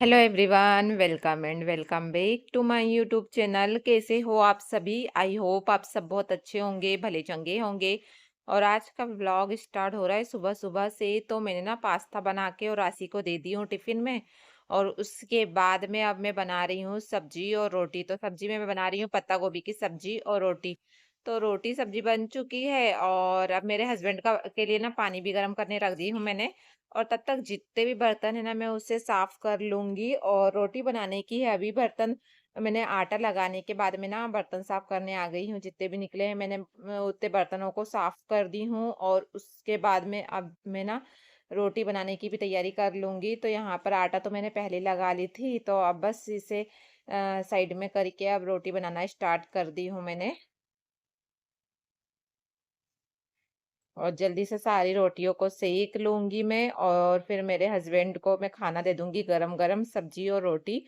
Hello everyone, welcome and welcome back to my YouTube channel. कैसे हो आप सभी? आई होप आप सब बहुत अच्छे होंगे, भले चंगे होंगे। और आज का व्लॉग स्टार्ट हो रहा है सुबह सुबह से। तो मैंने ना पास्ता बना के और राशि को दे दी हूँ टिफिन में। और उसके बाद में अब मैं बना रही हूँ सब्जी और रोटी। तो सब्जी में मैं बना रही हूँ पत्ता गोभी की सब्जी और रोटी। तो रोटी सब्जी बन चुकी है और अब मेरे हस्बैंड का के लिए ना पानी भी गर्म करने रख दी हूँ मैंने। और तब तक जितने भी बर्तन है ना मैं उसे साफ कर लूंगी। और रोटी बनाने की है अभी बर्तन। मैंने आटा लगाने के बाद में ना बर्तन साफ करने आ गई हूँ। जितने भी निकले हैं मैंने उतने बर्तनों को साफ कर दी हूँ। और उसके बाद में अब मैं ना रोटी बनाने की भी तैयारी कर लूंगी। तो यहाँ पर आटा तो मैंने पहले लगा ली थी, तो अब बस इसे साइड में करके अब रोटी बनाना स्टार्ट कर दी हूँ मैंने। और जल्दी से सारी रोटियों को सेक लूंगी मैं और फिर मेरे हस्बैंड को मैं खाना दे दूंगी गरम गरम सब्जी और रोटी।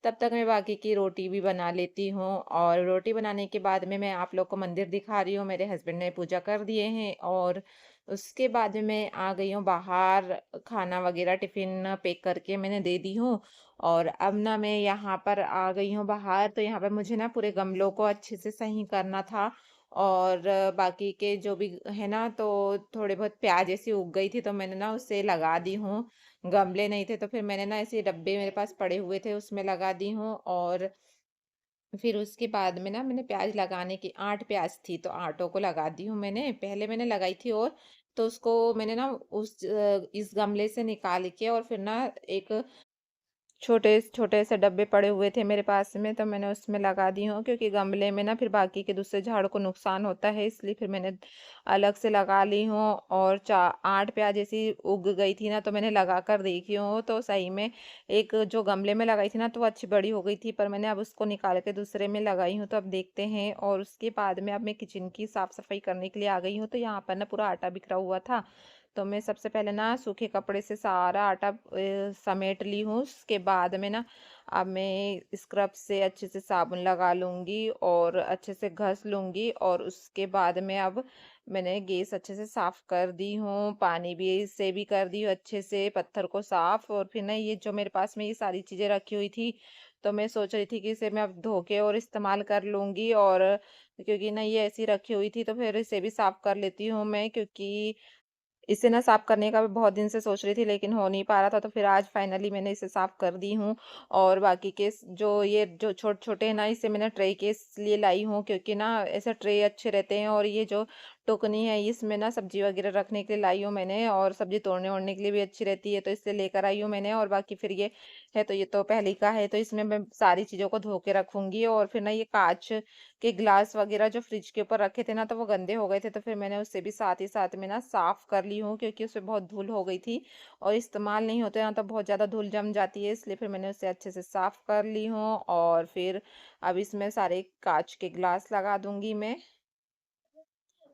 तब तक मैं बाकी की रोटी भी बना लेती हूँ। और रोटी बनाने के बाद में मैं आप लोग को मंदिर दिखा रही हूँ। मेरे हस्बैंड ने पूजा कर दिए हैं और उसके बाद में मैं आ गई हूँ बाहर। खाना वगैरह टिफिन पैक करके मैंने दे दी हूँ। और अब ना मैं यहाँ पर आ गई हूँ बाहर। तो यहाँ पर मुझे ना पूरे गमलों को अच्छे से सही करना था। और बाकी के जो भी है ना, तो थोड़े बहुत प्याज ऐसी उग गई थी तो मैंने ना उसे लगा दी हूँ। गमले नहीं थे तो फिर मैंने ना ऐसे डब्बे मेरे पास पड़े हुए थे उसमें लगा दी हूँ। और फिर उसके बाद में ना मैंने प्याज लगाने की 8 प्याज थी तो आटों को लगा दी हूँ मैंने। पहले मैंने लगाई थी और तो उसको मैंने ना इस गमले से निकाल के और फिर ना एक छोटे छोटे से डब्बे पड़े हुए थे मेरे पास में, तो मैंने उसमें लगा दी हूँ। क्योंकि गमले में ना फिर बाकी के दूसरे झाड़ को नुकसान होता है, इसलिए फिर मैंने अलग से लगा ली हूँ। और 8 प्याज ऐसी उग गई थी ना तो मैंने लगा कर देखी हूँ तो सही में एक जो गमले में लगाई थी ना तो वो अच्छी बड़ी हो गई थी, पर मैंने अब उसको निकाल के दूसरे में लगाई हूँ। तो अब देखते हैं। और उसके बाद में अब मैं किचन की साफ सफाई करने के लिए आ गई हूँ। तो यहाँ पर ना पूरा आटा बिखरा हुआ था, तो मैं सबसे पहले ना सूखे कपड़े से सारा आटा समेट ली हूँ। उसके बाद में ना अब मैं स्क्रब से अच्छे से साबुन लगा लूँगी और अच्छे से घस लूँगी। और उसके बाद में अब मैंने गैस अच्छे से साफ कर दी हूँ, पानी भी से भी कर दी हूँ अच्छे से पत्थर को साफ। और फिर ना ये जो मेरे पास में ये सारी चीज़ें रखी हुई थी तो मैं सोच रही थी कि इसे मैं अब धो के और इस्तेमाल कर लूँगी। और क्योंकि ना ये ऐसी रखी हुई थी तो फिर इसे भी साफ कर लेती हूँ मैं। क्योंकि इसे ना साफ करने का भी बहुत दिन से सोच रही थी लेकिन हो नहीं पा रहा था, तो फिर आज फाइनली मैंने इसे साफ कर दी हूँ। और बाकी के जो ये जो छोटे छोटे हैं ना इसे मैंने ट्रे के लिए लाई हूँ, क्योंकि ना ऐसे ट्रे अच्छे रहते हैं। और ये जो टोकनी है इसमें ना सब्जी वगैरह रखने के लिए लाई हूँ मैंने, और सब्जी तोड़ने ओड़ने के लिए भी अच्छी रहती है तो इसलिए लेकर आई हूँ मैंने। और बाकी फिर ये है तो ये तो पहले का है, तो इसमें मैं सारी चीज़ों को धो के रखूंगी। और फिर ना ये कांच के ग्लास वगैरह जो फ्रिज के ऊपर रखे थे ना तो वो गंदे हो गए थे, तो फिर मैंने उससे भी साथ ही साथ में ना साफ कर ली हूँ। क्योंकि उसमें बहुत धूल हो गई थी और इस्तेमाल नहीं होते ना तो बहुत ज़्यादा धूल जम जाती है, इसलिए फिर मैंने उसे अच्छे से साफ कर ली हूँ। और फिर अब इसमें सारे कांच के ग्लास लगा दूंगी मैं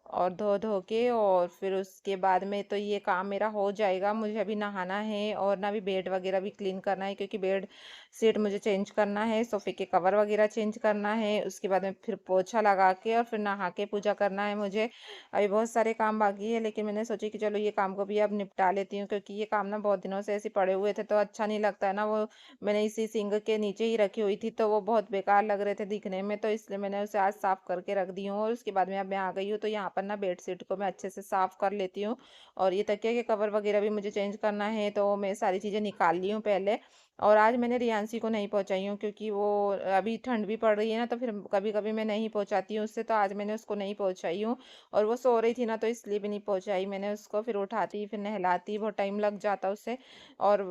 और धो धो के। और फिर उसके बाद में तो ये काम मेरा हो जाएगा। मुझे अभी नहाना है और ना भी बेड वगैरह भी क्लीन करना है, क्योंकि बेड शीट मुझे चेंज करना है, सोफे के कवर वगैरह चेंज करना है। उसके बाद में फिर पोछा लगा के और फिर नहा के पूजा करना है मुझे। अभी बहुत सारे काम बाकी है लेकिन मैंने सोची कि चलो ये काम को भी अब निपटा लेती हूँ, क्योंकि ये काम ना बहुत दिनों से ऐसे पड़े हुए थे तो अच्छा नहीं लगता है ना। वो मैंने इसी सिंक के नीचे ही रखी हुई थी तो वो बहुत बेकार लग रहे थे दिखने में, तो इसलिए मैंने उसे आज साफ करके रख दी हूँ। और उसके बाद में अब मैं आ गई हूँ तो यहाँ पर ना बेडशीट को मैं अच्छे से साफ कर लेती हूँ। और ये तकिया के कवर वगैरह भी मुझे चेंज करना है तो मैं सारी चीज़ें निकाल ली हूँ पहले। और आज मैंने रियांशी को नहीं पहुंचाई हूँ, क्योंकि वो अभी ठंड भी पड़ रही है ना तो फिर कभी कभी मैं नहीं पहुंचाती हूँ उससे, तो आज मैंने उसको नहीं पहुंचाई हूँ। और वो सो रही थी ना तो इसलिए भी नहीं पहुंचाई मैंने उसको। फिर उठाती फिर नहलाती बहुत टाइम लग जाता उससे। और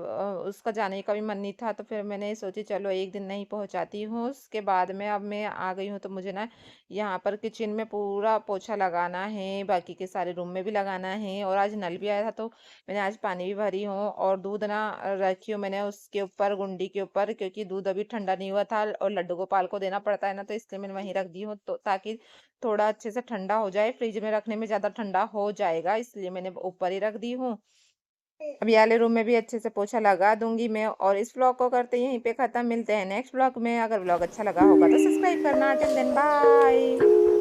उसका जाने का भी मन नहीं था तो फिर मैंने सोची चलो एक दिन नहीं पहुंचाती हूँ। उसके बाद में अब मैं आ गई हूँ तो मुझे ना यहाँ पर किचन में पूरा पोछा लगाना है, बाकी के सारे रूम में भी लगाना है। और आज नल भी आया था तो मैंने आज पानी भी भरी हूँ। और दूध ना रखी हूँ मैंने उसके ऊपर गुंडी के ऊपर, क्योंकि दूध अभी ठंडा नहीं हुआ था और लड्डू गोपाल को देना पड़ता है ना, तो इसलिए मैंने वहीं रख दी हूँ तो ताकि थोड़ा अच्छे से ठंडा हो जाए। फ्रिज में रखने में ज्यादा ठंडा हो जाएगा, इसलिए मैंने ऊपर ही रख दी हूँ। अब ये वाले रूम में भी अच्छे से पोछा लगा दूंगी मैं। और इस व्लॉग को करते यहीं पे खत्म। मिलते हैं नेक्स्ट व्लॉग में। अगर व्लॉग अच्छा लगा होगा तो सब्सक्राइब करना। Till then bye.